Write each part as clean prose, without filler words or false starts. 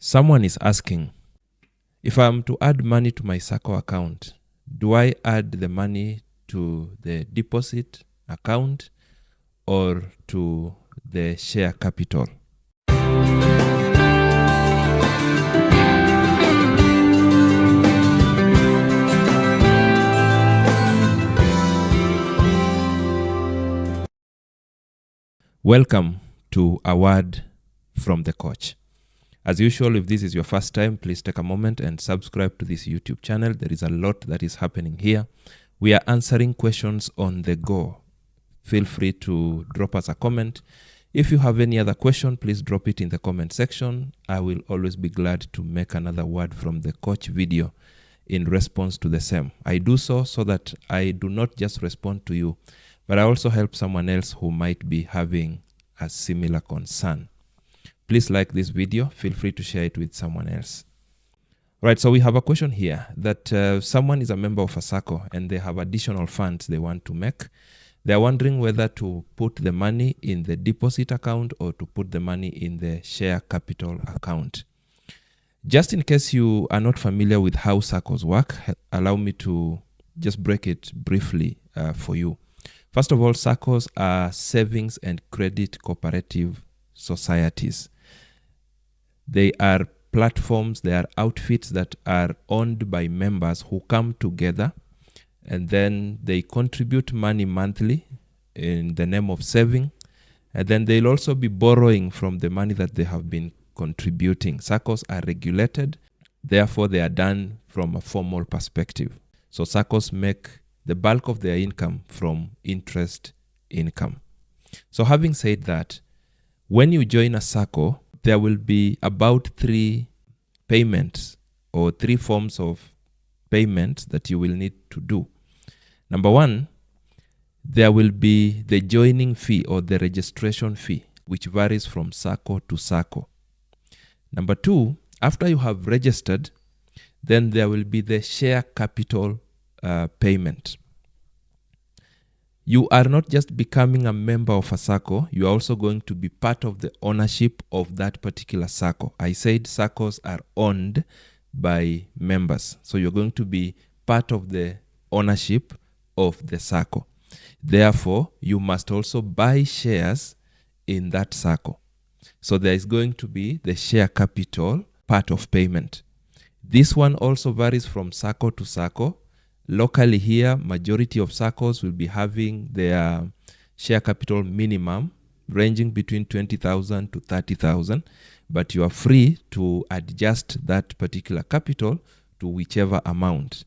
Someone is asking, if I'm to add money to my SACCO account, do I add the money to the deposit account or to the share capital? Welcome to A Word from the Coach. As usual, if this is your first time, please take a moment and subscribe to this YouTube channel. There is a lot that is happening here. We are answering questions on the go. Feel free to drop us a comment. If you have any other question, please drop it in the comment section. I will always be glad to make another Word from the Coach video in response to the same. I do so that I do not just respond to you, but I also help someone else who might be having a similar concern. Please like this video. Feel free to share it with someone else. Right, so we have a question here that someone is a member of a SACCO and they have additional funds they want to make. They're wondering whether to put the money in the deposit account or to put the money in the share capital account. Just in case you are not familiar with how SACCOs work, allow me to just break it briefly for you. First of all, SACCOs are savings and credit cooperative societies. They are platforms, they are outfits that are owned by members who come together and then they contribute money monthly in the name of saving, and then they'll also be borrowing from the money that they have been contributing. SACCOs are regulated, therefore they are done from a formal perspective. So SACCOs make the bulk of their income from interest income. So having said that, when you join a SACCO, there will be about 3 payments or 3 forms of payments that you will need to do. Number 1, there will be the joining fee or the registration fee, which varies from SACCO to SACCO. Number 2, after you have registered, then there will be the share capital payment. You are not just becoming a member of a SACCO, you are also going to be part of the ownership of that particular SACCO. I said SACCOs are owned by members, so you're going to be part of the ownership of the SACCO. Therefore, you must also buy shares in that SACCO. So there is going to be the share capital part of payment. This one also varies from SACCO to SACCO. Locally here, majority of SACCOs will be having their share capital minimum ranging between 20,000 to 30,000, but you are free to adjust that particular capital to whichever amount.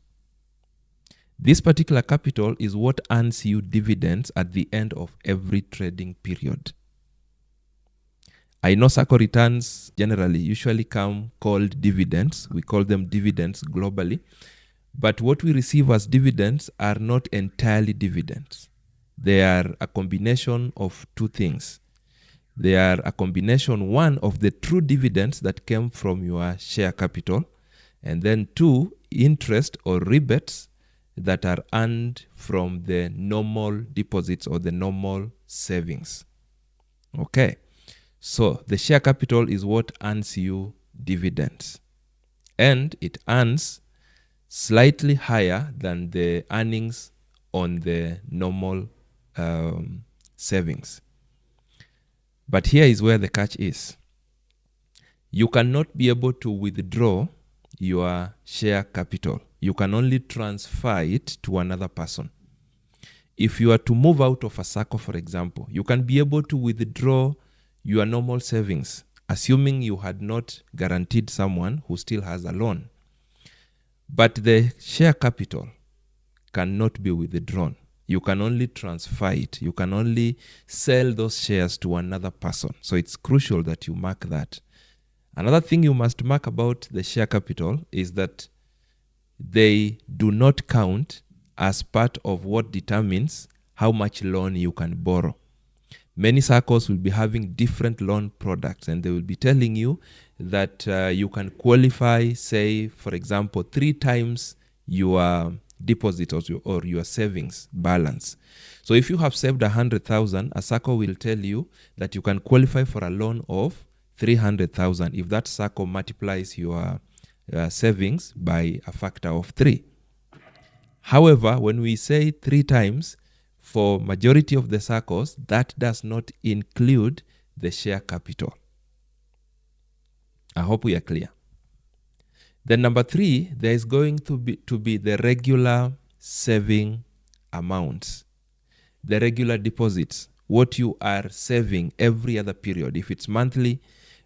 This particular capital is what earns you dividends at the end of every trading period. I know SACCO returns generally usually come called dividends. We call them dividends globally. But what we receive as dividends are not entirely dividends. They are a combination of 2 things. They are a combination, 1, of the true dividends that came from your share capital, and then 2, interest or rebates that are earned from the normal deposits or the normal savings. Okay, so the share capital is what earns you dividends, and it earns slightly higher than the earnings on the normal savings. But here is where the catch is. You cannot be able to withdraw your share capital. You can only transfer it to another person. If you are to move out of a SACCO, for example, you can be able to withdraw your normal savings, assuming you had not guaranteed someone who still has a loan. But the share capital cannot be withdrawn. You can only transfer it. You can only sell those shares to another person. So it's crucial that you mark that. Another thing you must mark about the share capital is that they do not count as part of what determines how much loan you can borrow. Many SACCOs will be having different loan products, and they will be telling you that you can qualify, say, for example, 3 times your deposit or your savings balance. So if you have saved 100,000, a SACCO will tell you that you can qualify for a loan of 300,000 if that SACCO multiplies your savings by a factor of 3. However, when we say 3 times, for majority of the SACCOs, that does not include the share capital. I hope we are clear. Then number 3, there is going to be the regular saving amounts, the regular deposits, what you are saving every other period. If it's monthly,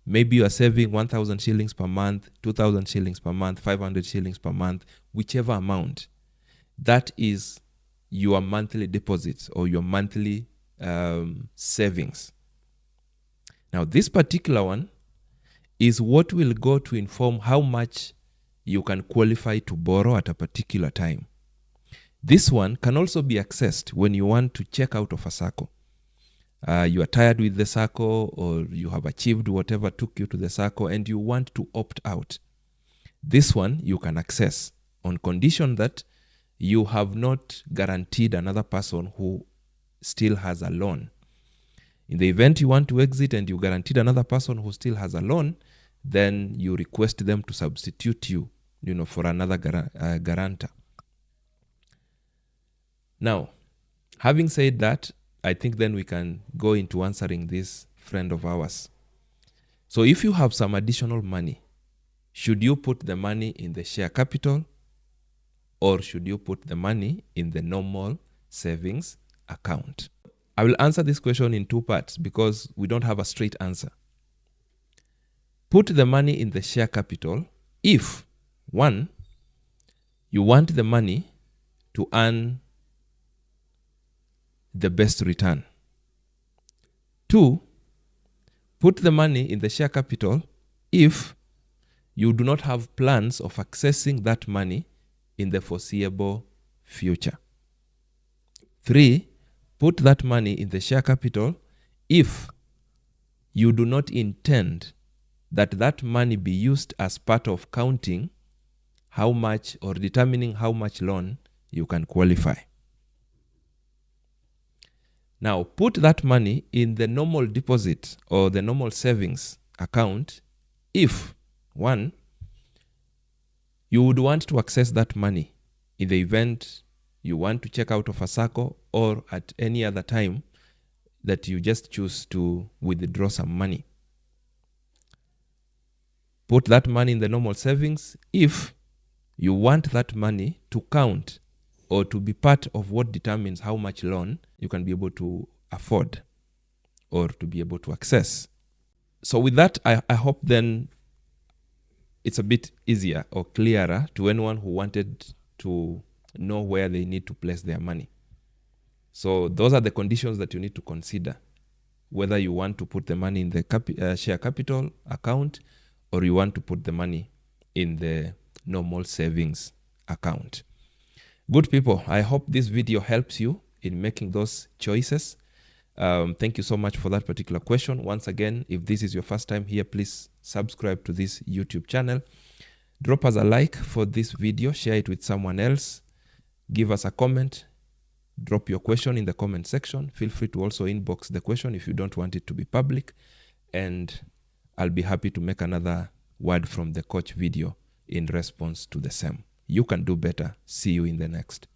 maybe you are saving 1,000 shillings per month, 2,000 shillings per month, 500 shillings per month, whichever amount. That is your monthly deposits or your monthly savings. Now, this particular one is what will go to inform how much you can qualify to borrow at a particular time. This one can also be accessed when you want to check out of a SACCO. You are tired with the SACCO, or you have achieved whatever took you to the SACCO and you want to opt out. This one you can access on condition that you have not guaranteed another person who still has a loan. In the event you want to exit and you guaranteed another person who still has a loan, then you request them to substitute you, for another guarantor. Now, having said that, I think then we can go into answering this friend of ours. So if you have some additional money, should you put the money in the share capital, or should you put the money in the normal savings account? I will answer this question in 2 parts because we don't have a straight answer. Put the money in the share capital if, 1, you want the money to earn the best return. 2, put the money in the share capital if you do not have plans of accessing that money in the foreseeable future. 3, put that money in the share capital if you do not intend that money be used as part of counting how much or determining how much loan you can qualify. Now, put that money in the normal deposit or the normal savings account if, 1, you would want to access that money in the event you want to check out of a SACCO or at any other time that you just choose to withdraw some money. Put that money in the normal savings if you want that money to count or to be part of what determines how much loan you can be able to afford or to be able to access. So with that, I hope then it's a bit easier or clearer to anyone who wanted to know where they need to place their money. So those are the conditions that you need to consider, whether you want to put the money in the share capital account or you want to put the money in the normal savings account. Good people, I hope this video helps you in making those choices. Thank you so much for that particular question. Once again, if this is your first time here, please subscribe to this YouTube channel. Drop us a like for this video, share it with someone else, give us a comment, drop your question in the comment section. Feel free to also inbox the question if you don't want it to be public, and I'll be happy to make another word from the coach video in response to the same. You can do better. See you in the next.